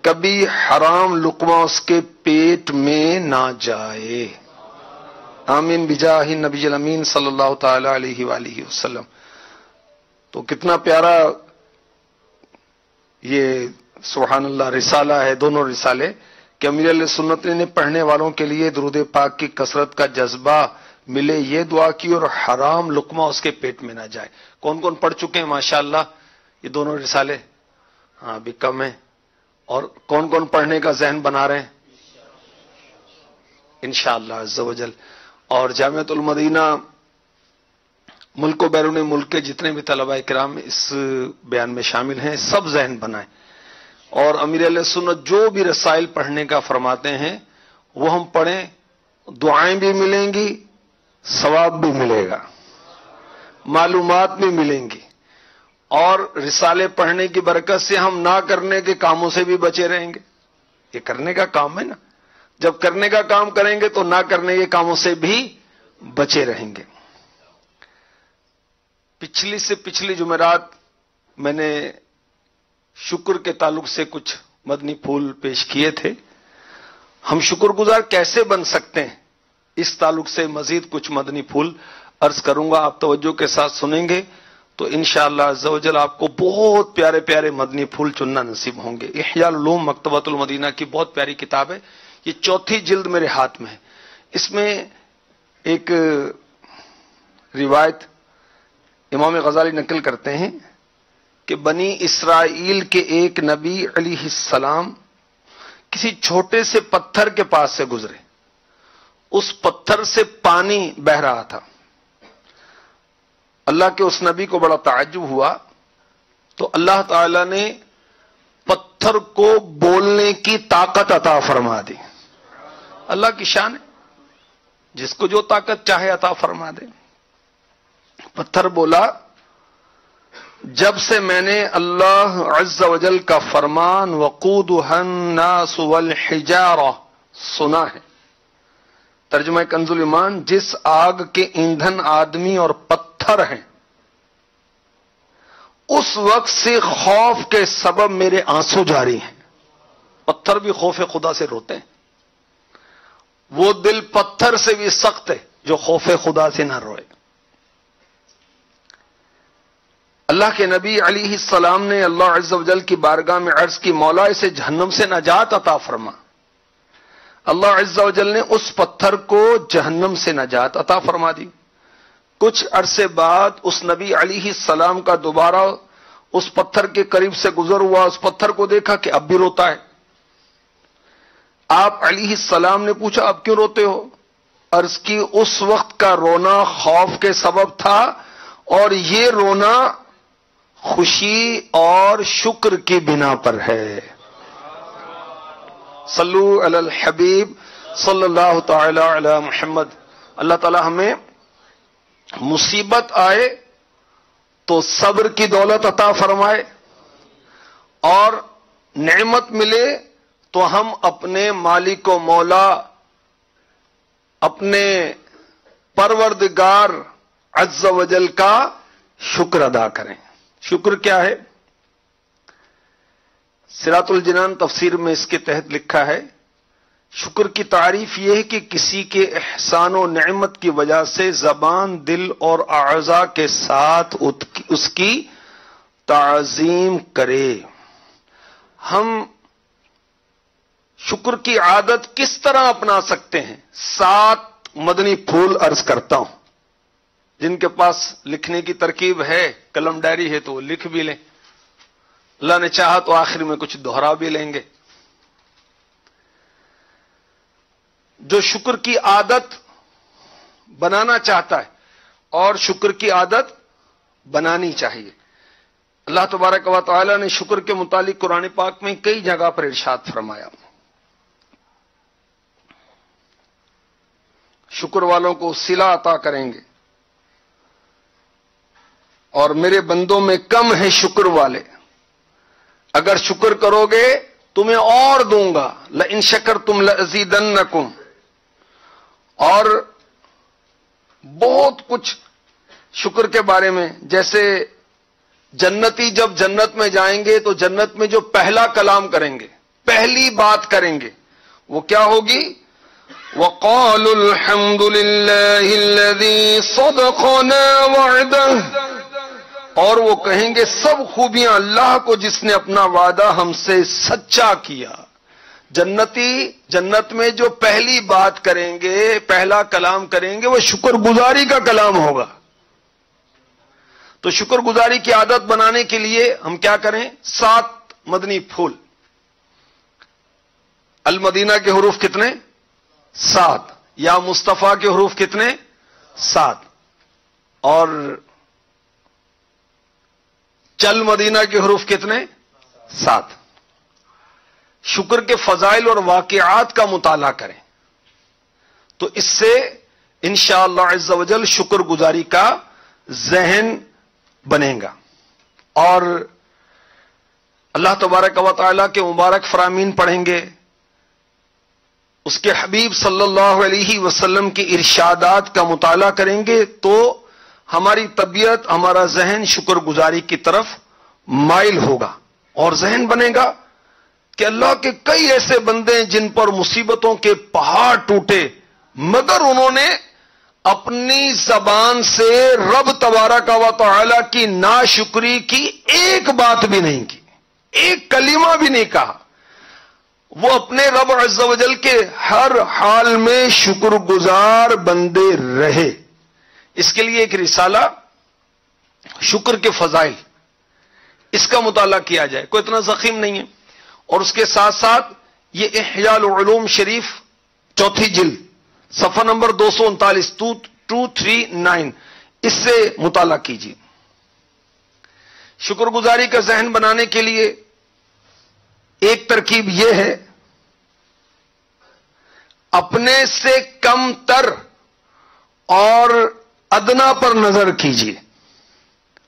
کبھی حرام لقمہ اس کے پیٹ میں نہ جائے. آمین بجاہ نبی الامین صلی اللہ تعالی علیہ وآلہ وسلم. تو کتنا پیارا یہ سبحان اللہ رسالہ ہے، دونوں رسالے کہ امیر علیہ سنت نے پڑھنے والوں کے لیے درود پاک کی کثرت کا جذبہ ملے، یہ دعا کی اور حرام لقمہ اس کے پیٹ میں نہ جائے. کون کون پڑھ چکے ہیں ماشاءاللہ یہ دونوں رسالے؟ ہاں ابھی کم ہیں. اور کون کون پڑھنے کا ذہن بنا رہے ہیں؟ انشاءاللہ عز و جل. اور جامعۃ المدینہ ملک و بیرون ملک کے جتنے بھی طلباء کرام اس بیان میں شامل ہیں سب ذہن بنائیں. اور امیر علیہ سنت جو بھی رسائل پڑھنے کا فرماتے ہیں وہ ہم پڑھیں، دعائیں بھی ملیں گی، ثواب بھی ملے گا، معلومات بھی ملیں گی، اور رسالے پڑھنے کی برکت سے ہم نہ کرنے کے کاموں سے بھی بچے رہیں گے. یہ کرنے کا کام ہے نا، جب کرنے کا کام کریں گے تو نہ کرنے کے کاموں سے بھی بچے رہیں گے. پچھلی سے پچھلی جمعرات میں نے شکر کے تعلق سے کچھ مدنی پھول پیش کیے تھے. ہم شکر گزار کیسے بن سکتے ہیں، اس تعلق سے مزید کچھ مدنی پھول عرض کروں گا. آپ توجہ کے ساتھ سنیں گے تو انشاءاللہ عز و جل آپ کو بہت پیارے پیارے مدنی پھول چننا نصیب ہوں گے. احیاء العلوم مکتبۃ المدینہ کی بہت پیاری کتاب ہے، یہ 4تھی جلد میرے ہاتھ میں ہے. اس میں ایک روایت امام غزالی نقل کرتے ہیں کہ بنی اسرائیل کے ایک نبی علیہ السلام کسی چھوٹے سے پتھر کے پاس سے گزرے. اس پتھر سے پانی بہ رہا تھا. اللہ کے اس نبی کو بڑا تعجب ہوا تو اللہ تعالی نے پتھر کو بولنے کی طاقت عطا فرما دی. اللہ کی شان ہے، جس کو جو طاقت چاہے عطا فرما دے. پتھر بولا، جب سے میں نے اللہ عز و جل کا فرمان وقودها الناس والحجارہ سنا ہے. ترجمہ کنز الایمان، جس آگ کے ایندھن آدمی اور پتھر ہیں، اس وقت سے خوف کے سبب میرے آنسو جاری ہیں. پتھر بھی خوف خدا سے روتے ہیں. وہ دل پتھر سے بھی سخت ہے جو خوف خدا سے نہ روئے. اللہ کے نبی علیہ السلام نے اللہ عز و جل کی بارگاہ میں عرض کی، مولا اسے جہنم سے نجات عطا فرما. اللہ عز و جل نے اس پتھر کو جہنم سے نجات عطا فرما دی. کچھ عرصے بعد اس نبی علیہ السلام کا دوبارہ اس پتھر کے قریب سے گزر ہوا. اس پتھر کو دیکھا کہ اب بھی روتا ہے. آپ علیہ السلام نے پوچھا اب کیوں روتے ہو؟ عرض کی اس وقت کا رونا خوف کے سبب تھا اور یہ رونا خوشی اور شکر کی بنا پر ہے. صلو علی الحبیب صلی اللہ تعالی علی محمد. اللہ تعالی ہمیں مصیبت آئے تو صبر کی دولت عطا فرمائے، اور نعمت ملے تو ہم اپنے مالک و مولا، اپنے پروردگار عز و جل کا شکر ادا کریں. شکر کیا ہے؟ صراط الجنان تفسیر میں اس کے تحت لکھا ہے، شکر کی تعریف یہ ہے کہ کسی کے احسان و نعمت کی وجہ سے زبان، دل اور اعضاء کے ساتھ اس کی تعظیم کرے. ہم شکر کی عادت کس طرح اپنا سکتے ہیں؟ 7 مدنی پھول عرض کرتا ہوں. جن کے پاس لکھنے کی ترکیب ہے، قلم ڈائری ہے تو وہ لکھ بھی لیں. اللہ نے چاہا تو آخر میں کچھ دوہرا بھی لیں گے. جو شکر کی عادت بنانا چاہتا ہے اور شکر کی عادت بنانی چاہیے، اللہ تبارک و تعالی نے شکر کے متعلق قرآن پاک میں کئی جگہ پر ارشاد فرمایا. شکر والوں کو صلہ عطا کریں گے، اور میرے بندوں میں کم ہے شکر والے، اگر شکر کرو گے تمہیں اور دوں گا، لئن شکرتم لازیدنکم. اور بہت کچھ شکر کے بارے میں، جیسے جنتی جب جنت میں جائیں گے تو جنت میں جو پہلا کلام کریں گے، پہلی بات کریں گے وہ کیا ہوگی؟ وَقَالُوا الْحَمْدُ لِلَّهِ الَّذِي صَدَقَنَا وَعْدَهُ، اور وہ کہیں گے سب خوبیاں اللہ کو جس نے اپنا وعدہ ہم سے سچا کیا۔ جنتی جنت میں جو پہلی بات کریں گے، پہلا کلام کریں گے، وہ شکر گزاری کا کلام ہوگا۔ تو شکر گزاری کی عادت بنانے کے لیے ہم کیا کریں؟ 7 مدنی پھول۔ المدینہ کے حروف کتنے؟ 7۔ یا مصطفیٰ کے حروف کتنے؟ 7۔ اور چل مدینہ کے حروف کتنے؟ 7۔ شکر کے فضائل اور واقعات کا مطالعہ کریں تو اس سے انشاءاللہ عز و جل شکر گزاری کا ذہن بنے گا۔ اور اللہ تبارک و تعالی کے مبارک فرامین پڑھیں گے، اس کے حبیب صلی اللہ علیہ وسلم کی ارشادات کا مطالعہ کریں گے تو ہماری طبیعت، ہمارا ذہن شکر گزاری کی طرف مائل ہوگا، اور ذہن بنے گا کہ اللہ کے کئی ایسے بندے ہیں جن پر مصیبتوں کے پہاڑ ٹوٹے مگر انہوں نے اپنی زبان سے رب تبارک و تعالی کی ناشکری کی ایک بات بھی نہیں کی، ایک کلمہ بھی نہیں کہا۔ وہ اپنے رب عز و جل کے ہر حال میں شکر گزار بندے رہے۔ اس کے لیے ایک رسالہ شکر کے فضائل، اس کا مطالعہ کیا جائے، کوئی اتنا ضخیم نہیں ہے۔ اور اس کے ساتھ ساتھ یہ احیاء العلوم شریف 4 جلد صفحہ نمبر 239 239 اس سے مطالعہ کیجیے۔ شکر گزاری کا ذہن بنانے کے لیے ایک ترکیب یہ ہے، اپنے سے کم تر اور ادنا پر نظر کیجیے۔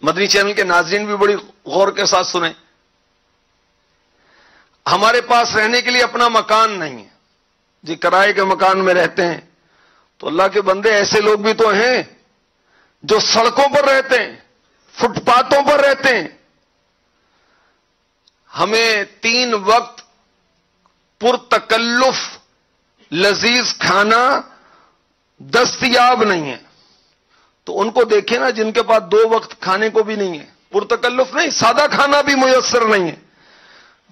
مدنی چینل کے ناظرین بھی بڑی غور کے ساتھ سنیں۔ ہمارے پاس رہنے کے لیے اپنا مکان نہیں ہے جی، کرائے کے مکان میں رہتے ہیں، تو اللہ کے بندے ایسے لوگ بھی تو ہیں جو سڑکوں پر رہتے ہیں، فٹ پاتھوں پر رہتے ہیں۔ ہمیں 3 وقت پرتکلف لذیذ کھانا دستیاب نہیں ہے، تو ان کو دیکھیں نا جن کے پاس 2 وقت کھانے کو بھی نہیں ہے، پرتکلف نہیں، سادہ کھانا بھی میسر نہیں ہے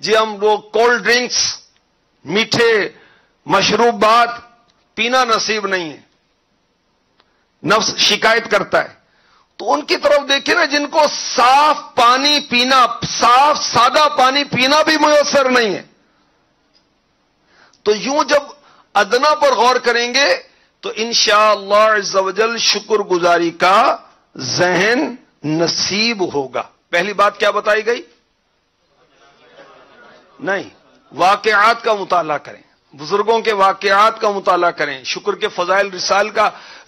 جی۔ ہم وہ کولڈ ڈرنکس، میٹھے مشروبات پینا نصیب نہیں ہے، نفس شکایت کرتا ہے، تو ان کی طرف دیکھیں نا جن کو صاف پانی پینا، صاف سادہ پانی پینا بھی میسر نہیں ہے۔ تو یوں جب ادنا پر غور کریں گے تو انشاءاللہ عز و جل شکر گزاری کا ذہن نصیب ہوگا۔ پہلی بات کیا بتائی گئی؟ نہیں، واقعات کا مطالعہ کریں، بزرگوں کے واقعات کا مطالعہ کریں، شکر کے فضائل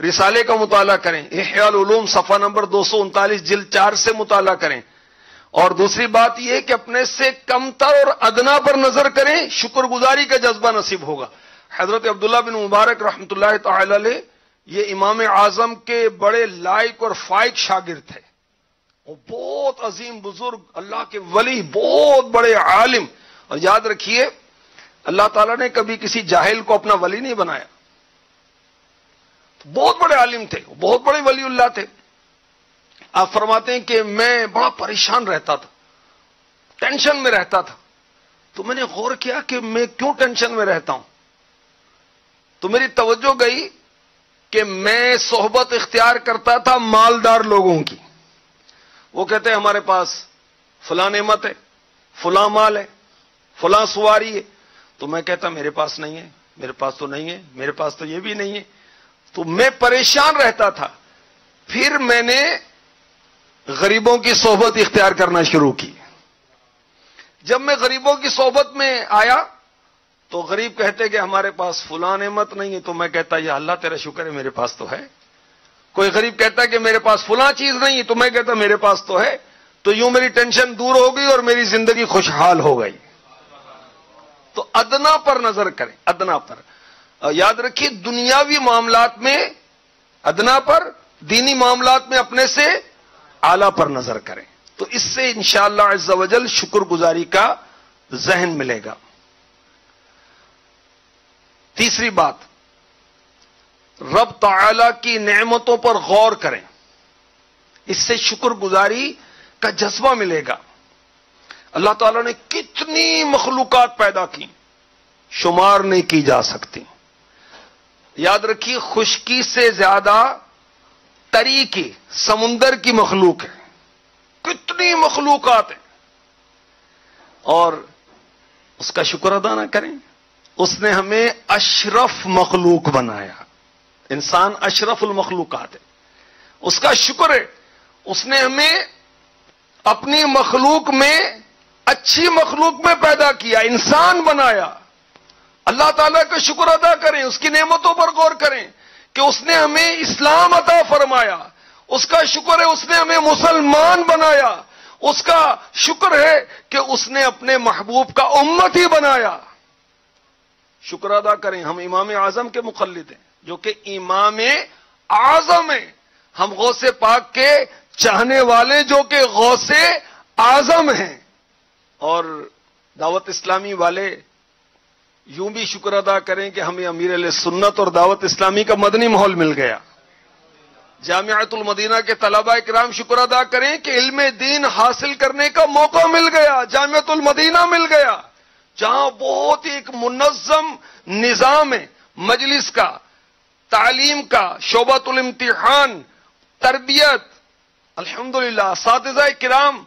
رسالے کا مطالعہ کریں، احیاء العلوم صفحہ نمبر 239 جلد 4 سے مطالعہ کریں۔ اور دوسری بات یہ کہ اپنے سے کم تر اور ادنا پر نظر کریں، شکر گزاری کا جذبہ نصیب ہوگا۔ حضرت عبداللہ بن مبارک رحمۃ اللہ تعالی علیہ یہ امام اعظم کے بڑے لائق اور فائق شاگرد تھے، وہ بہت عظیم بزرگ، اللہ کے ولی، بہت بڑے عالم۔ اور یاد رکھیے اللہ تعالیٰ نے کبھی کسی جاہل کو اپنا ولی نہیں بنایا، بہت بڑے عالم تھے، بہت بڑے ولی اللہ تھے۔ آپ فرماتے ہیں کہ میں بڑا پریشان رہتا تھا، ٹینشن میں رہتا تھا، تو میں نے غور کیا کہ میں کیوں ٹینشن میں رہتا ہوں، تو میری توجہ گئی کہ میں صحبت اختیار کرتا تھا مالدار لوگوں کی۔ وہ کہتے ہیں ہمارے پاس فلاں نعمت ہے، فلاں مال ہے، فلاں سواری ہے، تو میں کہتا میرے پاس نہیں ہے، میرے پاس تو نہیں ہے، میرے پاس تو یہ بھی نہیں ہے، تو میں پریشان رہتا تھا۔ پھر میں نے غریبوں کی صحبت اختیار کرنا شروع کی۔ جب میں غریبوں کی صحبت میں آیا تو غریب کہتے کہ ہمارے پاس فلاں نعمت نہیں ہے، تو میں کہتا یا اللہ تیرا شکر ہے میرے پاس تو ہے۔ کوئی غریب کہتا کہ میرے پاس فلاں چیز نہیں ہے، تو میں کہتا میرے پاس تو ہے۔ تو یوں میری ٹینشن دور ہو گئی اور میری زندگی خوشحال ہو گئی۔ تو ادنا پر نظر کریں، ادنا پر۔ یاد رکھیے دنیاوی معاملات میں ادنا پر، دینی معاملات میں اپنے سے اعلیٰ پر نظر کریں، تو اس سے انشاءاللہ عز و جل شکر گزاری کا ذہن ملے گا۔ تیسری بات، رب تعالی کی نعمتوں پر غور کریں، اس سے شکر گزاری کا جذبہ ملے گا۔ اللہ تعالیٰ نے کتنی مخلوقات پیدا کی، شمار نہیں کی جا سکتی۔ یاد رکھیے، خشکی سے زیادہ تری کی سمندر کی مخلوق ہے، کتنی مخلوقات ہیں، اور اس کا شکر ادا نہ کریں۔ اس نے ہمیں اشرف مخلوق بنایا، انسان اشرف المخلوقات ہے، اس کا شکر ہے۔ اس نے ہمیں اپنی مخلوق میں اچھی مخلوق میں پیدا کیا، انسان بنایا۔ اللہ تعالیٰ کا شکر ادا کریں، اس کی نعمتوں پر غور کریں کہ اس نے ہمیں اسلام عطا فرمایا، اس کا شکر ہے اس نے ہمیں مسلمان بنایا، اس کا شکر ہے کہ اس نے اپنے محبوب کا امتی بنایا۔ شکر ادا کریں۔ ہم امام اعظم کے مقلد ہیں، جو کہ امام اعظم ہیں، ہم غوث پاک کے چاہنے والے جو کہ غوث اعظم ہیں، اور دعوت اسلامی والے یوں بھی شکر ادا کریں کہ ہمیں امیر علیہ سنت اور دعوت اسلامی کا مدنی ماحول مل گیا۔ جامعۃ المدینہ کے طلباء کرام شکر ادا کریں کہ علم دین حاصل کرنے کا موقع مل گیا، جامعۃ المدینہ مل گیا، جہاں بہت ہی ایک منظم نظام ہے، مجلس کا، تعلیم کا، شعبۃ الامتحان، تربیت، الحمدللہ اساتذہ کرام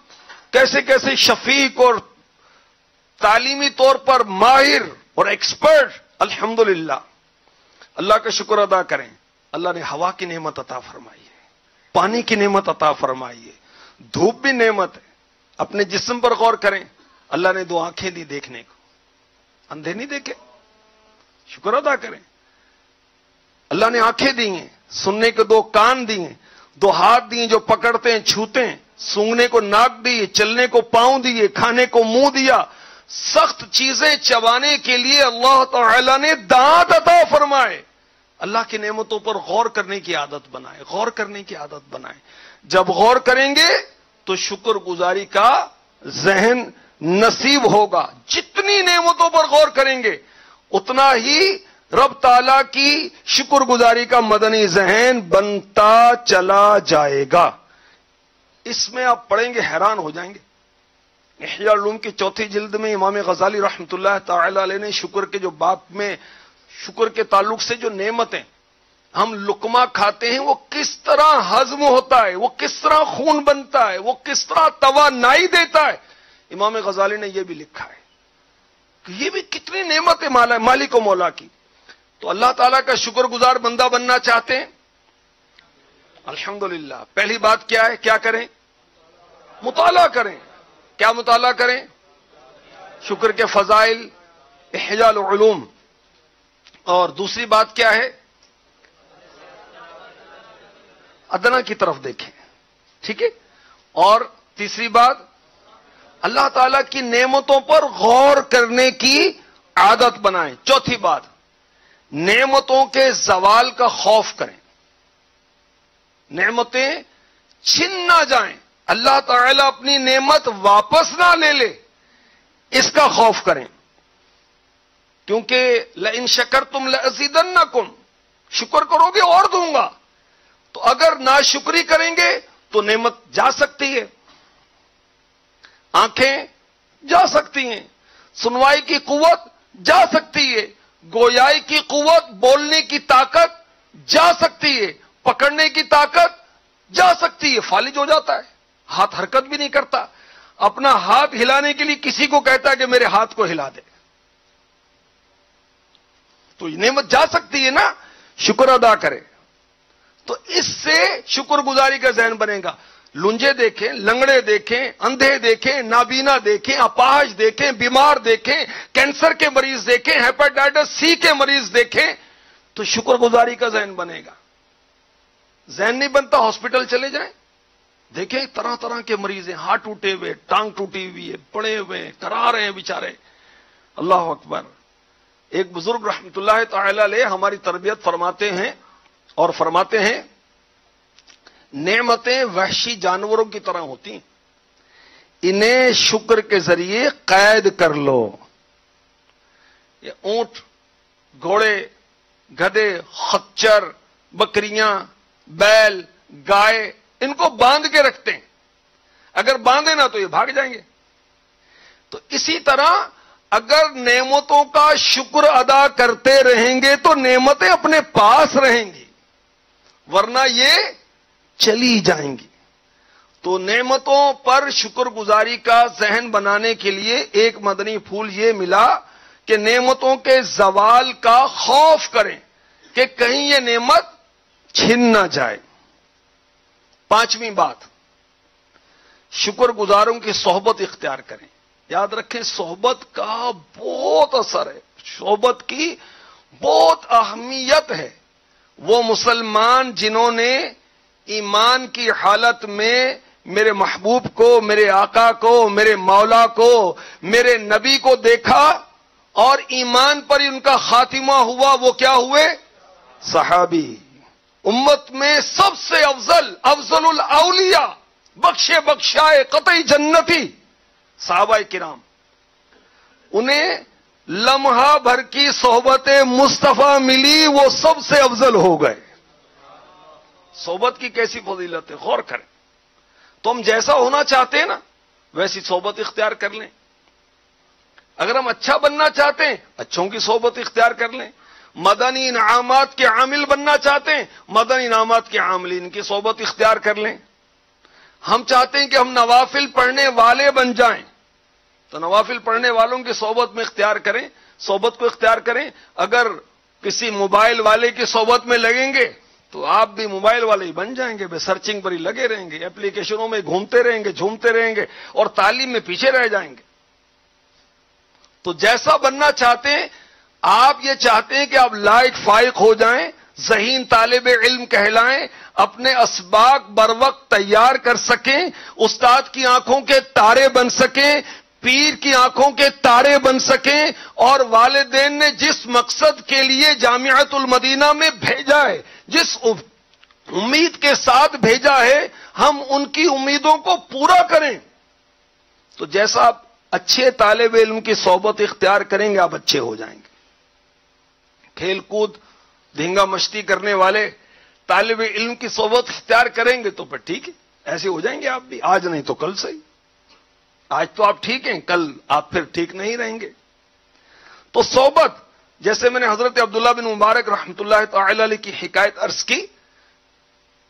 کیسے کیسے شفیق اور تعلیمی طور پر ماہر اور ایکسپرٹ، الحمدللہ۔ اللہ کا شکر ادا کریں۔ اللہ نے ہوا کی نعمت عطا فرمائی ہے، پانی کی نعمت عطا فرمائی ہے، دھوپ بھی نعمت ہے۔ اپنے جسم پر غور کریں، اللہ نے 2 آنکھیں دی دیکھنے کو، اندھے نہیں دیکھے، شکر ادا کریں۔ اللہ نے آنکھیں دی ہیں، سننے کے 2 کان دیے، 2 ہاتھ دیے جو پکڑتے ہیں چھوتے ہیں، سونگنے کو ناک دیے، چلنے کو پاؤں دیے، کھانے کو منہ دیا، سخت چیزیں چبانے کے لیے اللہ تعالی نے دانت عطا فرمائے۔ اللہ کی نعمتوں پر غور کرنے کی عادت بنائے، غور کرنے کی عادت بنائے۔ جب غور کریں گے تو شکر گزاری کا ذہن نصیب ہوگا۔ جتنی نعمتوں پر غور کریں گے اتنا ہی رب تعالیٰ کی شکر گزاری کا مدنی ذہن بنتا چلا جائے گا۔ اس میں آپ پڑھیں گے حیران ہو جائیں گے۔ احیاء العلوم کی 4 جلد میں امام غزالی رحمۃ اللہ تعالی علیہ نے شکر کے جو باب میں شکر کے تعلق سے جو نعمتیں ہم لقمہ کھاتے ہیں وہ کس طرح ہضم ہوتا ہے، وہ کس طرح خون بنتا ہے، وہ کس طرح توانائی دیتا ہے، امام غزالی نے یہ بھی لکھا ہے کہ یہ بھی کتنی نعمت ہے مالک و مولا کی۔ تو اللہ تعالیٰ کا شکر گزار بندہ بننا چاہتے ہیں، الحمدللہ پہلی بات کیا ہے؟ کیا کریں؟ مطالعہ کریں۔ کیا مطالعہ کریں؟ شکر کے فضائل، احیاء العلوم۔ اور دوسری بات کیا ہے؟ ادنا کی طرف دیکھیں، ٹھیک ہے؟ اور تیسری بات، اللہ تعالیٰ کی نعمتوں پر غور کرنے کی عادت بنائیں۔ چوتھی بات، نعمتوں کے زوال کا خوف کریں، نعمتیں چھن نہ جائیں، اللہ تعالیٰ اپنی نعمت واپس نہ لے لے، اس کا خوف کریں، کیونکہ لئن شکرتم لأزیدنکم، شکر کرو گے اور دوں گا۔ تو اگر ناشکری کریں گے تو نعمت جا سکتی ہے، آنکھیں جا سکتی ہیں، سنوائی کی قوت جا سکتی ہے، گویائی کی قوت، بولنے کی طاقت جا سکتی ہے، پکڑنے کی طاقت جا سکتی ہے، فالج ہو جاتا ہے، ہاتھ حرکت بھی نہیں کرتا۔ اپنا ہاتھ ہلانے کے لیے کسی کو کہتا ہے کہ میرے ہاتھ کو ہلا دے، تو یہ نعمت جا سکتی ہے نا، شکر ادا کرے۔ تو اس سے شکر گزاری کا ذہن بنے گا۔ لنجے دیکھیں، لنگڑے دیکھیں، اندھے دیکھیں، نابینا دیکھیں، اپاہج دیکھیں، بیمار دیکھیں، کینسر کے مریض دیکھیں، ہیپاٹائٹس سی کے مریض دیکھیں، تو شکر گزاری کا ذہن بنے گا۔ ذہن نہیں بنتا، ہاسپٹل چلے جائیں، دیکھیں طرح طرح کے مریض ہیں، ہاتھ ٹوٹے ہوئے، ٹانگ ٹوٹی ہوئی ہے، پڑے ہوئے کرا رہے ہیں بیچارے، اللہ اکبر۔ ایک بزرگ رحمت اللہ تعالی علیہ ہماری تربیت فرماتے ہیں اور فرماتے ہیں نعمتیں وحشی جانوروں کی طرح ہوتی ہیں، انہیں شکر کے ذریعے قید کر لو۔ یہ اونٹ گھوڑے، گدھے، خچر، بکریاں، بیل، گائے، ان کو باندھ کے رکھتے ہیں. اگر باندھے نہ تو یہ بھاگ جائیں گے. تو اسی طرح اگر نعمتوں کا شکر ادا کرتے رہیں گے تو نعمتیں اپنے پاس رہیں گی، ورنہ یہ چلی جائیں گی. تو نعمتوں پر شکر گزاری کا ذہن بنانے کے لیے ایک مدنی پھول یہ ملا کہ نعمتوں کے زوال کا خوف کریں کہ کہیں یہ نعمت چھن نہ جائے. پانچویں بات، شکر گزاروں کی صحبت اختیار کریں. یاد رکھیں صحبت کا بہت اثر ہے، صحبت کی بہت اہمیت ہے. وہ مسلمان جنہوں نے ایمان کی حالت میں میرے محبوب کو، میرے آقا کو، میرے مولا کو، میرے نبی کو دیکھا اور ایمان پر ان کا خاتمہ ہوا، وہ کیا ہوئے؟ صحابی. امت میں سب سے افضل الاولیاء، بخشے بخشائے قطعی جنتی صحابہ کرام. انہیں لمحہ بھر کی صحبت مصطفیٰ ملی، وہ سب سے افضل ہو گئے. صحبت کی کیسی فضیلت ہے، غور کریں. تو ہم جیسا ہونا چاہتے ہیں نا ویسی صحبت اختیار کر لیں. اگر ہم اچھا بننا چاہتے ہیں اچھوں کی صحبت اختیار کر لیں. مدنی انعامات کے عامل بننا چاہتے ہیں مدنی انعامات کے عاملین کی صحبت اختیار کر لیں. ہم چاہتے ہیں کہ ہم نوافل پڑھنے والے بن جائیں تو نوافل پڑھنے والوں کی صحبت میں اختیار کریں، صحبت کو اختیار کریں. اگر کسی موبائل والے کی صحبت میں لگیں گے تو آپ بھی موبائل والے ہی بن جائیں گے، بے سرچنگ پر ہی لگے رہیں گے، اپلیکیشنوں میں گھومتے رہیں گے، جھومتے رہیں گے اور تعلیم میں پیچھے رہ جائیں گے. تو جیسا بننا چاہتے ہیں آپ یہ چاہتے ہیں کہ آپ لائق فائق ہو جائیں، ذہین طالب علم کہلائیں، اپنے اسباق بر وقت تیار کر سکیں، استاد کی آنکھوں کے تارے بن سکیں، پیر کی آنکھوں کے تارے بن سکیں، اور والدین نے جس مقصد کے لیے جامعۃ المدینہ میں بھیجا ہے، جس امید کے ساتھ بھیجا ہے، ہم ان کی امیدوں کو پورا کریں. تو جیسا آپ اچھے طالب علم کی صحبت اختیار کریں گے آپ اچھے ہو جائیں گے. کھیل کود دھینگا مشتی کرنے والے طالب علم کی صحبت اختیار کریں گے تو پھر ٹھیک ہے، ایسے ہو جائیں گے آپ بھی. آج نہیں تو کل صحیح. آج تو آپ ٹھیک ہیں، کل آپ پھر ٹھیک نہیں رہیں گے. تو صحبت، جیسے میں نے حضرت عبداللہ بن مبارک رحمۃ اللہ تعالی علیہ کی حکایت عرض کی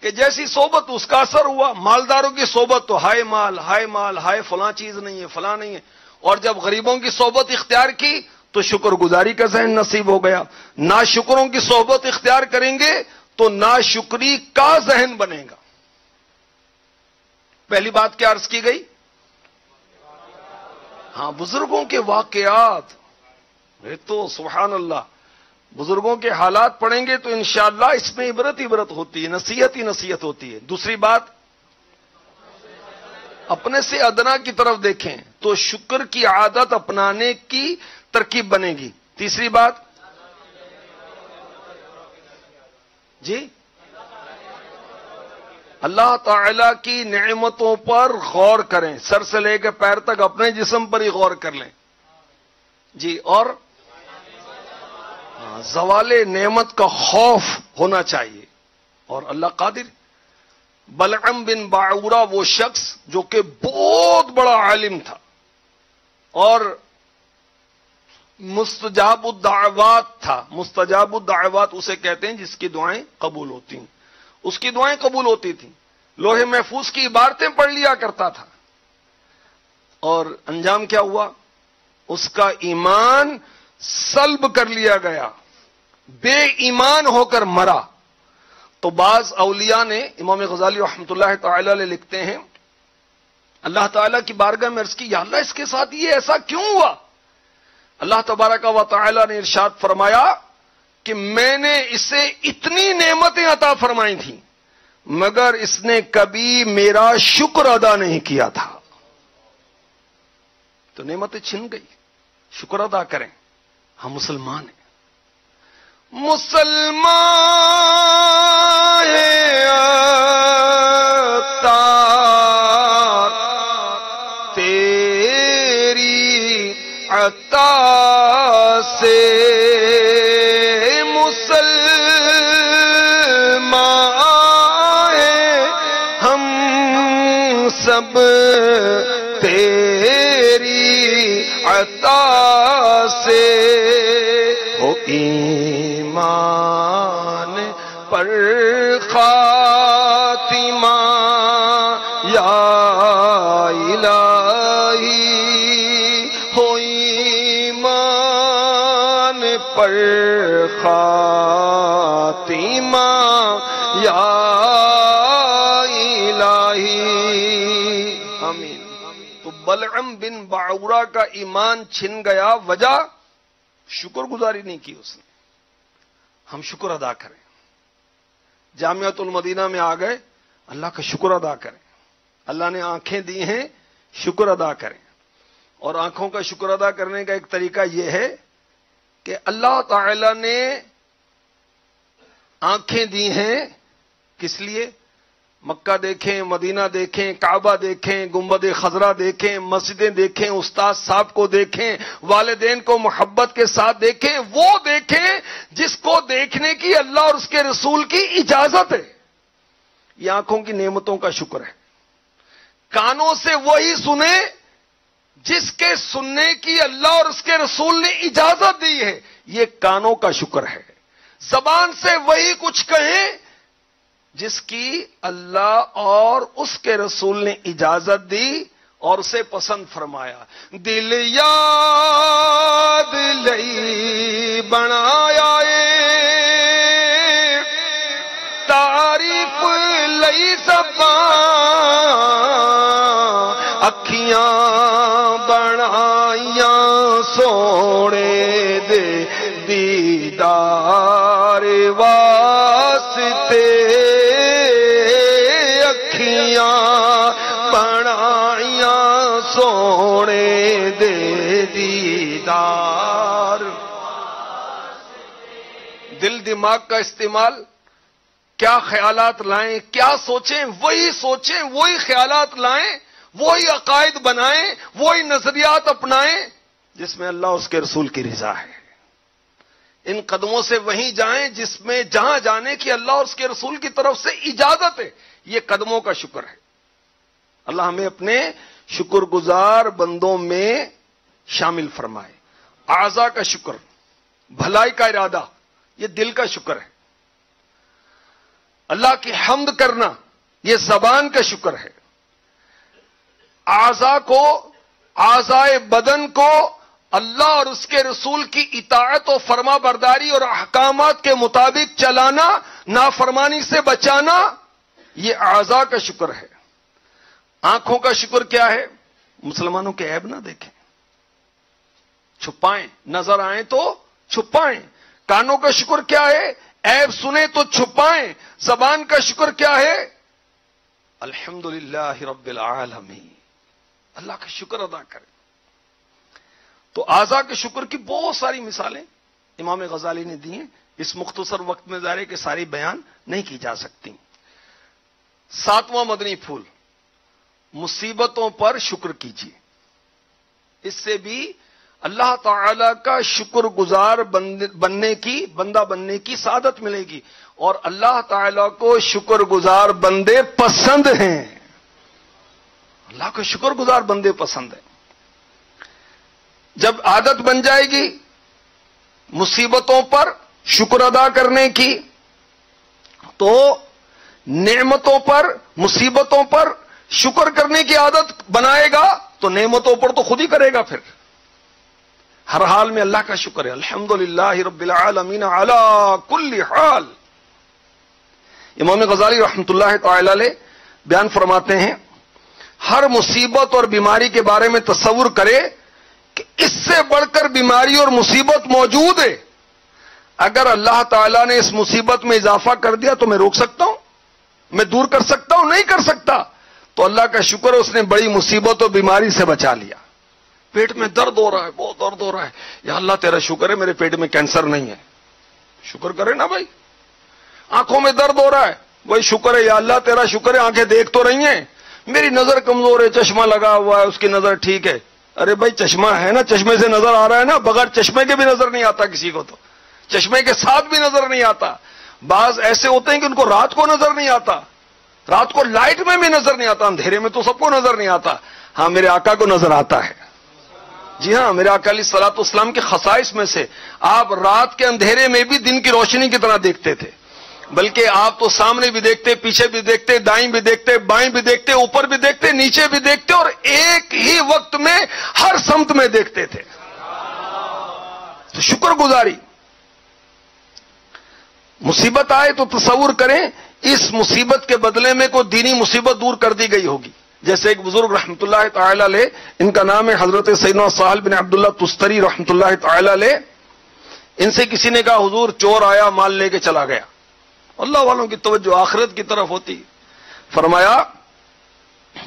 کہ جیسی صحبت اس کا اثر ہوا. مالداروں کی صحبت تو ہائے مال، ہائے مال، ہائے فلاں چیز نہیں ہے، فلاں نہیں ہے. اور جب غریبوں کی صحبت اختیار کی تو شکر گزاری کا ذہن نصیب ہو گیا. ناشکروں کی صحبت اختیار کریں گے تو ناشکری کا ذہن بنے گا. پہلی بات کیا عرض کی گئی؟ ہاں، بزرگوں کے واقعات. یہ تو سبحان اللہ، بزرگوں کے حالات پڑھیں گے تو انشاءاللہ اس میں عبرت ہوتی ہے، نصیحت ہی نصیحت ہوتی ہے. دوسری بات، اپنے سے ادنا کی طرف دیکھیں تو شکر کی عادت اپنانے کی ترکیب بنے گی. تیسری بات جی، اللہ تعالی کی نعمتوں پر غور کریں، سر سے لے کے پیر تک اپنے جسم پر ہی غور کر لیں جی. اور زوال نعمت کا خوف ہونا چاہیے. اور اللہ قادر. بلعم بن باعورہ وہ شخص جو کہ بہت بڑا عالم تھا اور مستجاب الدعوات تھا. مستجاب الدعوات اسے کہتے ہیں جس کی دعائیں قبول ہوتی ہیں. اس کی دعائیں قبول ہوتی تھیں. لوح محفوظ کی عبارتیں پڑھ لیا کرتا تھا. اور انجام کیا ہوا؟ اس کا ایمان سلب کر لیا گیا، بے ایمان ہو کر مرا. تو بعض اولیاء نے، امام غزالی رحمۃ اللہ تعالی علیہ لکھتے ہیں، اللہ تعالیٰ کی بارگاہ میں عرض کی، یا اللہ اس کے ساتھ یہ ایسا کیوں ہوا؟ اللہ تبارک و تعالی نے ارشاد فرمایا کہ میں نے اسے اتنی نعمتیں عطا فرمائی تھیں مگر اس نے کبھی میرا شکر ادا نہیں کیا تھا. تو نعمتیں چھن گئی، شکر ادا کریں. ہم مسلمان ہیں، مسلمان عطا تیری عطا سے سے ہو ایمان پر خاتمہ یا الہی ہو ایمان پر خاتمہ یا الہی آمین۔ تو بلعم بن باعورہ کا ایمان چھن گیا، وجہ شکر گزاری نہیں کی اس نے۔ ہم شکر ادا کریں، جامعۃ المدینہ میں آ گئے، اللہ کا شکر ادا کریں۔ اللہ نے آنکھیں دی ہیں، شکر ادا کریں۔ اور آنکھوں کا شکر ادا کرنے کا ایک طریقہ یہ ہے کہ اللہ تعالی نے آنکھیں دی ہیں کس لیے؟ مکہ دیکھیں، مدینہ دیکھیں، کعبہ دیکھیں، گنبد خضرا دیکھیں، مسجدیں دیکھیں، استاد صاحب کو دیکھیں، والدین کو محبت کے ساتھ دیکھیں، وہ دیکھیں جس کو دیکھنے کی اللہ اور اس کے رسول کی اجازت ہے۔ یہ آنکھوں کی نعمتوں کا شکر ہے۔ کانوں سے وہی سنیں جس کے سننے کی اللہ اور اس کے رسول نے اجازت دی ہے، یہ کانوں کا شکر ہے۔ زبان سے وہی کچھ کہیں جس کی اللہ اور اس کے رسول نے اجازت دی اور اسے پسند فرمایا۔ دل یاد لئی بنایا تعریف لئی زبان، اکھیاں بنائیاں سونے دے دیدار واسطے، بنائیاں سونے دے دیدار۔ دل دماغ کا استعمال، کیا خیالات لائیں، کیا سوچیں وہی خیالات لائیں، وہی عقائد بنائیں، وہی نظریات اپنائیں جس میں اللہ اس کے رسول کی رضا ہے۔ ان قدموں سے وہیں جائیں جہاں جانے کی اللہ اور اس کے رسول کی طرف سے اجازت ہے۔ یہ قدموں کا شکر ہے۔ اللہ ہمیں اپنے شکر گزار بندوں میں شامل فرمائے۔ اعضاء کا شکر، بھلائی کا ارادہ، یہ دل کا شکر ہے۔ اللہ کی حمد کرنا، یہ زبان کا شکر ہے۔ اعضاء بدن کو اللہ اور اس کے رسول کی اطاعت و فرما برداری اور احکامات کے مطابق چلانا، نافرمانی سے بچانا، یہ اعضاء کا شکر ہے۔ آنکھوں کا شکر کیا ہے؟ مسلمانوں کے عیب نہ دیکھیں، چھپائیں، نظر آئیں تو چھپائیں۔ کانوں کا شکر کیا ہے؟ عیب سنیں تو چھپائیں۔ زبان کا شکر کیا ہے؟ الحمدللہ رب العالمین، اللہ کا شکر ادا کریں۔ تو اعضاء کے شکر کی بہت ساری مثالیں امام غزالی نے دی ہیں، اس مختصر وقت میں ظاہر ہے کہ ساری بیان نہیں کی جا سکتی۔ 7واں مدنی پھول، مصیبتوں پر شکر کیجیے۔ اس سے بھی اللہ تعالی کا شکر گزار بندہ بننے کی سعادت ملے گی، اور اللہ تعالی کو شکر گزار بندے پسند ہیں۔ اللہ کو شکر گزار بندے پسند ہیں۔ جب عادت بن جائے گی مصیبتوں پر شکر ادا کرنے کی، تو نعمتوں پر مصیبتوں پر شکر کرنے کی عادت بنائے گا تو نعمتوں پر تو خود ہی کرے گا۔ پھر ہر حال میں اللہ کا شکر ہے۔ الحمدللہ رب العالمین علی کل حال۔ امام غزالی رحمۃ اللہ تعالی علیہ بیان فرماتے ہیں، ہر مصیبت اور بیماری کے بارے میں تصور کرے کہ اس سے بڑھ کر بیماری اور مصیبت موجود ہے، اگر اللہ تعالیٰ نے اس مصیبت میں اضافہ کر دیا تو میں روک سکتا ہوں؟ میں دور کر سکتا ہوں؟ نہیں کر سکتا۔ تو اللہ کا شکر اس نے بڑی مصیبت اور بیماری سے بچا لیا۔ پیٹ میں درد ہو رہا ہے، بہت درد ہو رہا ہے، یا اللہ تیرا شکر ہے میرے پیٹ میں کینسر نہیں ہے۔ شکر کرے نا بھائی۔ آنکھوں میں درد ہو رہا ہے، وہی شکر ہے، یا اللہ تیرا شکر ہے آنکھیں دیکھ تو رہی ہیں، میری نظر کمزور ہے، چشمہ لگا ہوا ہے، اس کی نظر ٹھیک ہے۔ ارے بھائی چشمہ ہے نا، چشمے سے نظر آ رہا ہے نا، بغیر چشمے کے بھی نظر نہیں آتا کسی کو، تو چشمے کے ساتھ بھی نظر نہیں آتا۔ بعض ایسے ہوتے ہیں کہ ان کو رات کو نظر نہیں آتا، رات کو لائٹ میں بھی نظر نہیں آتا، اندھیرے میں تو سب کو نظر نہیں آتا، ہاں میرے آقا کو نظر آتا ہے۔ جی ہاں، میرے آقا علیہ الصلوۃ والسلام کے خصائص میں سے آپ رات کے اندھیرے میں بھی دن کی روشنی کی طرح دیکھتے تھے، بلکہ آپ تو سامنے بھی دیکھتے، پیچھے بھی دیکھتے، دائیں بھی دیکھتے، بائیں بھی دیکھتے، اوپر بھی دیکھتے، نیچے بھی دیکھتے، اور ایک ہی وقت میں ہر سمت میں دیکھتے تھے. تو شکر گزاری. مصیبت آئے تو تصور کریں اس مصیبت کے بدلے میں کوئی دینی مصیبت دور کر دی گئی ہوگی. جیسے ایک بزرگ رحمۃ اللہ تعالی علیہ، ان کا نام ہے حضرت سیدنا سہل بن عبداللہ تستری رحمۃ اللہ تعالی علیہ. ان سے کسی نے کہا حضور چور آیا مال لے کے چلا گیا. اللہ والوں کی توجہ آخرت کی طرف ہوتی. فرمایا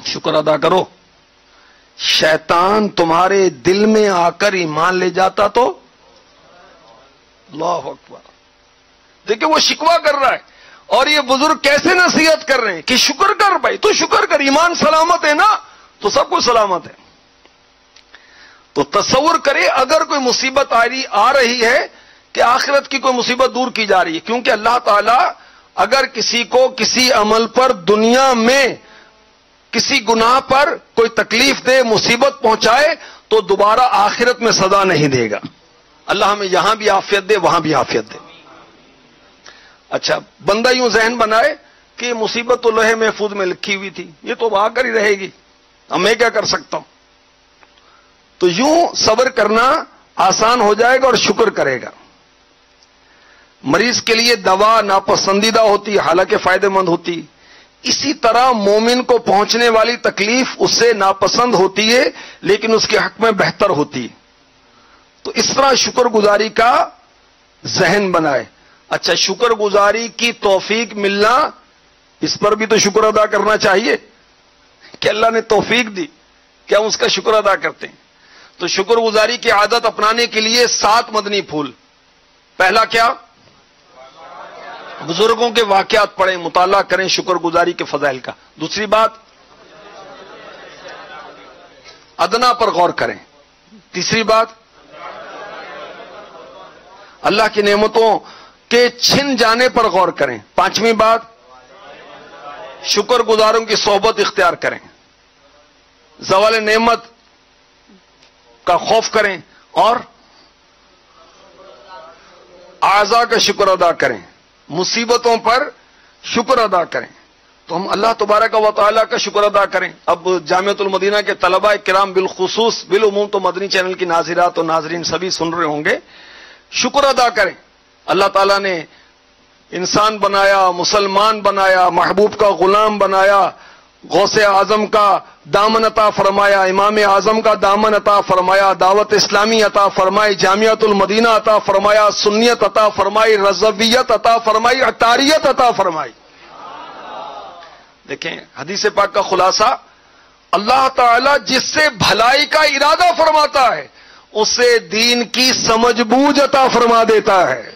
شکر ادا کرو، شیطان تمہارے دل میں آ کر ایمان لے جاتا تو. اللہ اکبر. دیکھیں وہ شکوہ کر رہا ہے اور یہ بزرگ کیسے نصیحت کر رہے ہیں کہ شکر کر بھائی، تو شکر کر، ایمان سلامت ہے نا تو سب کچھ سلامت ہے. تو تصور کرے اگر کوئی مصیبت آ رہی ہے کہ آخرت کی کوئی مصیبت دور کی جا رہی ہے، کیونکہ اللہ تعالیٰ اگر کسی کو کسی عمل پر دنیا میں کسی گناہ پر کوئی تکلیف دے، مصیبت پہنچائے تو دوبارہ آخرت میں سزا نہیں دے گا. اللہ ہمیں یہاں بھی عافیت دے، وہاں بھی عافیت دے. اچھا، بندہ یوں ذہن بنائے کہ مصیبت تو لوہے محفوظ میں لکھی ہوئی تھی، یہ تو آ کر ہی رہے گی، اب میں کیا کر سکتا ہوں. تو یوں صبر کرنا آسان ہو جائے گا اور شکر کرے گا. مریض کے لیے دوا ناپسندیدہ ہوتی، حالانکہ فائدہ مند ہوتی. اسی طرح مومن کو پہنچنے والی تکلیف اس سے ناپسند ہوتی ہے لیکن اس کے حق میں بہتر ہوتی. تو اس طرح شکر گزاری کا ذہن بنائے. اچھا، شکر گزاری کی توفیق ملنا، اس پر بھی تو شکر ادا کرنا چاہیے کہ اللہ نے توفیق دی، کیا ہم اس کا شکر ادا کرتے ہیں؟ تو شکر گزاری کی عادت اپنانے کے لیے 7 مدنی پھول. پہلا کیا؟ بزرگوں کے واقعات پڑھیں، مطالعہ کریں شکر گزاری کے فضائل کا. دوسری بات، ادنا پر غور کریں. تیسری بات، اللہ کی نعمتوں کے چھن جانے پر غور کریں. پانچویں بات، شکر گزاروں کی صحبت اختیار کریں. زوال نعمت کا خوف کریں اور اعضاء کا شکر ادا کریں. مصیبتوں پر شکر ادا کریں. تو ہم اللہ تبارک و تعالیٰ کا شکر ادا کریں. اب جامعۃ المدینہ کے طلباء کرام بالخصوص، بالعموم تو مدنی چینل کی ناظرات اور ناظرین سبھی سن رہے ہوں گے. شکر ادا کریں. اللہ تعالیٰ نے انسان بنایا، مسلمان بنایا، محبوب کا غلام بنایا، غوث اعظم کا دامن عطا فرمایا، امام اعظم کا دامن عطا فرمایا، دعوت اسلامی عطا فرمائی، جامعۃ المدینہ عطا فرمایا، سنیت عطا فرمائی، رضویت عطا فرمائی، اطاریت عطا فرمائی. دیکھیں حدیث پاک کا خلاصہ، اللہ تعالیٰ جس سے بھلائی کا ارادہ فرماتا ہے اسے دین کی سمجھ بوجھ عطا فرما دیتا ہے.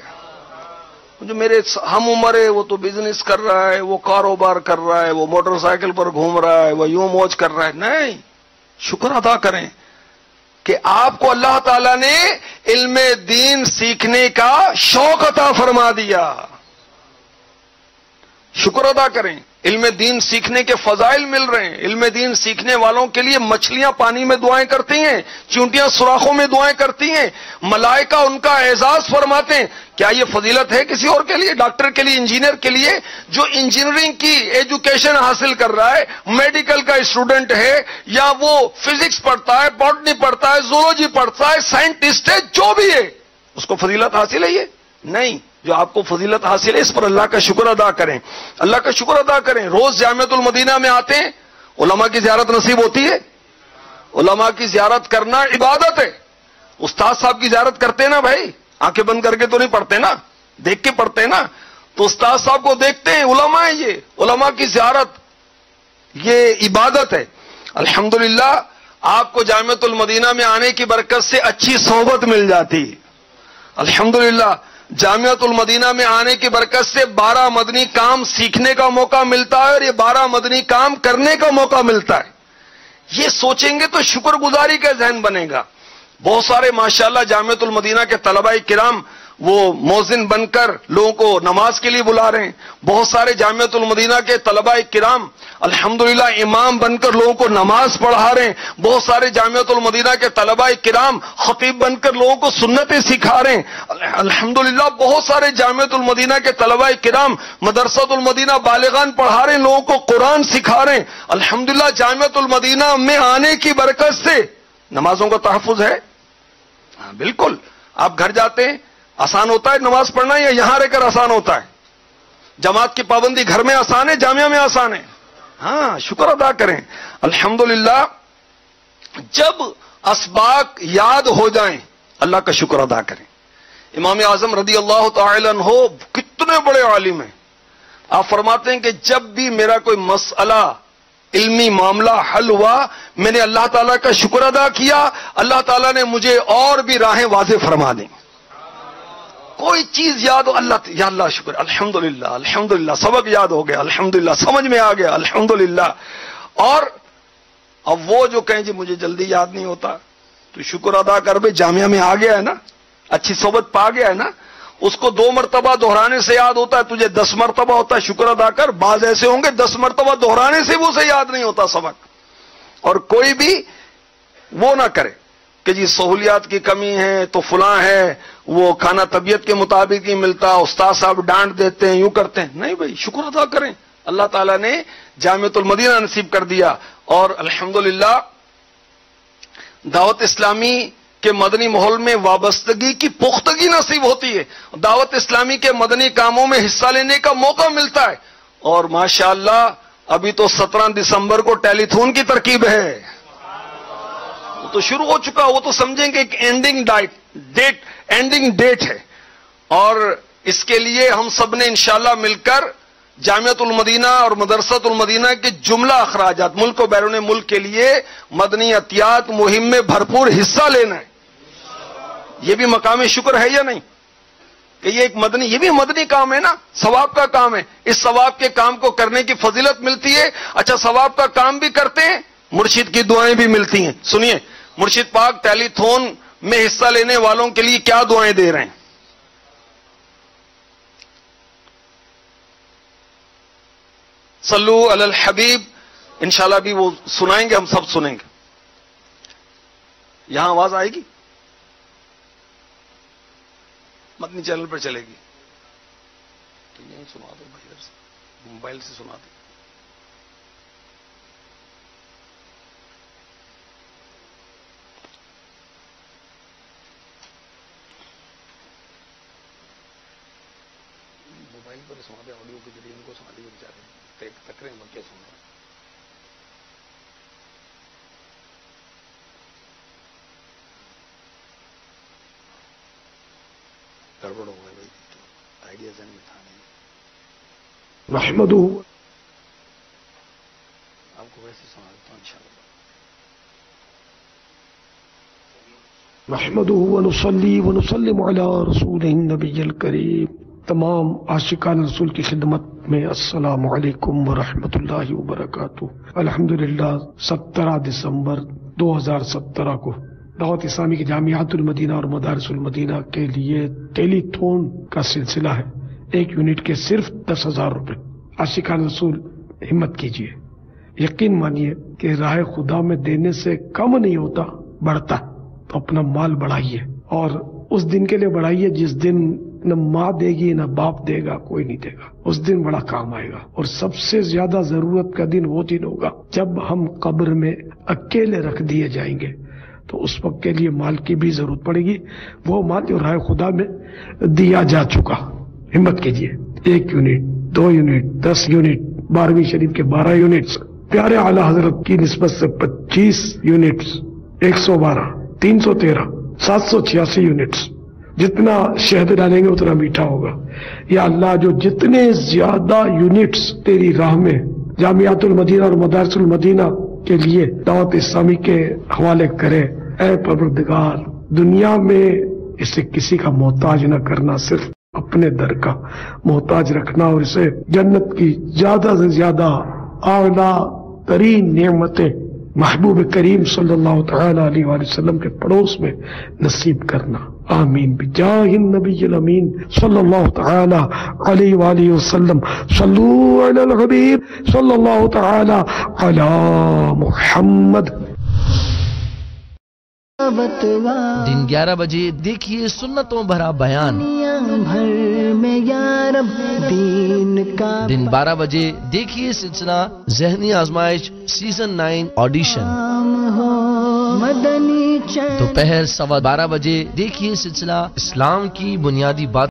جو میرے ہم عمر ہے وہ تو بزنس کر رہا ہے، وہ کاروبار کر رہا ہے، وہ موٹر سائیکل پر گھوم رہا ہے، وہ یوں موج کر رہا ہے. نہیں، شکر ادا کریں کہ آپ کو اللہ تعالیٰ نے علم دین سیکھنے کا شوق عطا فرما دیا. شکر ادا کریں. علم دین سیکھنے کے فضائل مل رہے ہیں. علم دین سیکھنے والوں کے لیے مچھلیاں پانی میں دعائیں کرتی ہیں، چونٹیاں سوراخوں میں دعائیں کرتی ہیں، ملائکہ ان کا اعزاز فرماتے ہیں. کیا یہ فضیلت ہے کسی اور کے لیے؟ ڈاکٹر کے لیے، انجینئر کے لیے جو انجینئرنگ کی ایجوکیشن حاصل کر رہا ہے، میڈیکل کا اسٹوڈنٹ ہے یا وہ فزکس پڑھتا ہے، باٹنی پڑھتا ہے، زولوجی پڑھتا ہے، سائنٹسٹ ہے، جو بھی ہے، اس کو فضیلت حاصل ہے؟ یہ نہیں. جو آپ کو فضیلت حاصل ہے اس پر اللہ کا شکر ادا کریں. اللہ کا شکر ادا کریں. روز جامعۃ المدینہ میں آتے ہیں، علماء کی زیارت نصیب ہوتی ہے. علماء کی زیارت کرنا عبادت ہے. استاد صاحب کی زیارت کرتے ہیں نا بھائی، آنکھیں بند کر کے تو نہیں پڑھتے نا، دیکھ کے پڑھتے ہیں نا. تو استاد صاحب کو دیکھتے ہیں، علماء ہیں یہ. علماء کی زیارت یہ عبادت ہے. الحمدللہ آپ کو جامعۃ المدینہ میں آنے کی برکت سے اچھی صحبت مل جاتی. الحمدللہ جامعۃ المدینہ میں آنے کی برکت سے 12 مدنی کام سیکھنے کا موقع ملتا ہے اور یہ 12 مدنی کام کرنے کا موقع ملتا ہے. یہ سوچیں گے تو شکر گزاری کا ذہن بنے گا. بہت سارے ماشاءاللہ جامعۃ المدینہ کے طلباء کرام وہ مؤذن بن کر لوگوں کو نماز کے لیے بلا رہے ہیں. بہت سارے جامعۃ المدینہ کے طلباء کرام الحمدللہ امام بن کر لوگوں کو نماز پڑھا رہے ہیں. بہت سارے جامعۃ المدینہ کے طلباء کرام خطیب بن کر لوگوں کو سنتیں سکھا رہے ہیں. الحمدللہ بہت سارے جامعۃ المدینہ کے طلباء کرام مدرسۃ المدینہ بالغان پڑھا رہے ہیں، لوگوں کو قرآن سکھا رہے ہیں. الحمدللہ جامعۃ المدینہ میں آنے کی برکت سے نمازوں کا تحفظ ہے. ہاں بالکل. آپ گھر جاتے ہیں، آسان ہوتا ہے نماز پڑھنا یا یہاں رہ کر آسان ہوتا ہے؟ جماعت کی پابندی گھر میں آسان ہے، جامعہ میں آسان ہے؟ ہاں شکر ادا کریں. الحمدللہ جب اسباق یاد ہو جائیں اللہ کا شکر ادا کریں. امام اعظم رضی اللہ تعالی عنہ کتنے بڑے عالم ہیں. آپ فرماتے ہیں کہ جب بھی میرا کوئی مسئلہ علمی معاملہ حل ہوا میں نے اللہ تعالیٰ کا شکر ادا کیا، اللہ تعالیٰ نے مجھے اور بھی راہیں واضح فرما دیں. کوئی چیز یاد ہو اللہ یا اللہ شکر الحمدللہ الحمدللہ سبق یاد ہو گیا الحمدللہ سمجھ میں آ گیا الحمدللہ. اور اب وہ جو کہیں جی مجھے جلدی یاد نہیں ہوتا، تو شکر ادا کر بھائی جامعہ میں آ گیا ہے نا، اچھی صحبت پا گیا ہے نا. اس کو 2 مرتبہ دہرانے سے یاد ہوتا ہے، تجھے 10 مرتبہ ہوتا ہے. شکر ادا کر. بعض ایسے ہوں گے 10 مرتبہ دہرانے سے وہ اسے یاد نہیں ہوتا سبق. اور کوئی بھی وہ نہ کرے کہ جی سہولیات کی کمی ہے تو فلاں ہے، وہ کھانا طبیعت کے مطابق نہیں ملتا، استاد صاحب ڈانٹ دیتے ہیں، یوں کرتے ہیں. نہیں بھائی شکر ادا کریں. اللہ تعالیٰ نے جامعۃ المدینہ نصیب کر دیا. اور الحمدللہ دعوت اسلامی کہ مدنی ماحول میں وابستگی کی پختگی نصیب ہوتی ہے. دعوت اسلامی کے مدنی کاموں میں حصہ لینے کا موقع ملتا ہے. اور ماشاءاللہ ابھی تو 17 دسمبر کو ٹیلی تھون کی ترکیب ہے. وہ تو شروع ہو چکا، وہ تو سمجھیں کہ ایک اینڈنگ ڈیٹ ہے. اور اس کے لیے ہم سب نے انشاءاللہ مل کر جامعۃ المدینہ اور مدرسۃ المدینہ کے جملہ اخراجات ملک و بیرون ملک کے لیے مدنی عطیات مہم میں بھرپور حصہ لینا ہے. یہ بھی مقام شکر ہے یا نہیں کہ یہ بھی مدنی کام ہے نا، ثواب کا کام ہے. اس ثواب کے کام کو کرنے کی فضیلت ملتی ہے. اچھا ثواب کا کام بھی کرتے ہیں، مرشد کی دعائیں بھی ملتی ہیں. سنیے مرشد پاک ٹیلی تھون میں حصہ لینے والوں کے لیے کیا دعائیں دے رہے ہیں. صلو علی الحبیب. انشاءاللہ بھی وہ سنائیں گے، ہم سب سنیں گے. یہاں آواز آئے گی؟ مدنی چینل پر چلے گی تو یہیں سنا دو بھائی، موبائل سے سنا دو. موبائل پر سنا دے، آڈیو کے ذریعے ان کو سنا دے بیچارے تکرے میں کیا سن رہے ہیں. گڑبڑ ہو گئے بھائی، آئیڈیا ذہن میں تھا نہیں. نحمدہ آپ کو ویسے سنا دیتا ہوں انشاءاللہ. نحمدہ ونصلی ونسلم علی رسولہ النبی الکریم. تمام عاشقان رسول کی خدمت میں السلام علیکم ورحمۃ اللہ وبرکاتہ. الحمدللہ 17 دسمبر 2017 کو دعوت اسلامی کی جامعات المدینہ اور مدارس المدینہ کے لیے ٹیلی تھون کا سلسلہ ہے. 1 یونٹ کے صرف 10,000 روپے. عاشقان رسول ہمت کیجیے، یقین مانیے کہ راہ خدا میں دینے سے کم نہیں ہوتا، بڑھتا. تو اپنا مال بڑھائیے، اور اس دن کے لیے بڑھائیے جس دن نہ ماں دے گی نہ باپ دے گا، کوئی نہیں دے گا. اس دن بڑا کام آئے گا. اور سب سے زیادہ ضرورت کا دن وہ دن ہوگا جب ہم قبر میں اکیلے رکھ دیے جائیں گے. تو اس وقت کے لیے مال کی بھی ضرورت پڑے گی، وہ مال جو راہ خدا میں دیا جا چکا. ہمت کیجیے. 1 یونٹ، 2 یونٹ، 10 یونٹ، 12ویں شریف کے 12 یونٹس، پیارے اعلی حضرت کی نسبت سے 25 یونٹس، 112، 313، 786 یونٹس. جتنا شہد ڈالیں گے اتنا میٹھا ہوگا. یا اللہ جو جتنے زیادہ یونٹس تیری راہ میں جامعات المدینہ اور مدارس المدینہ کے لیے دعوت اسلامی کے حوالے کرے، اے پروردگار دنیا میں اسے کسی کا محتاج نہ کرنا، صرف اپنے در کا محتاج رکھنا، اور اسے جنت کی زیادہ سے زیادہ اعلیٰ ترین نعمتیں محبوب کریم صلی اللہ تعالی علیہ وآلہ وسلم کے پڑوس میں نصیب کرنا. آمین بجاہ النبی الامین صلی اللہ تعالی علیہ وآلہ وسلم. صلو علی الحبیب صلی اللہ تعالی علی محمد. دن 11 بجے دیکھیے سنتوں بھرا بیان. دن 12 بجے دیکھیے سلسلہ ذہنی آزمائش سیزن 9 آڈیشن. دوپہر 12:15 بجے دیکھیے سلسلہ اسلام کی بنیادی بات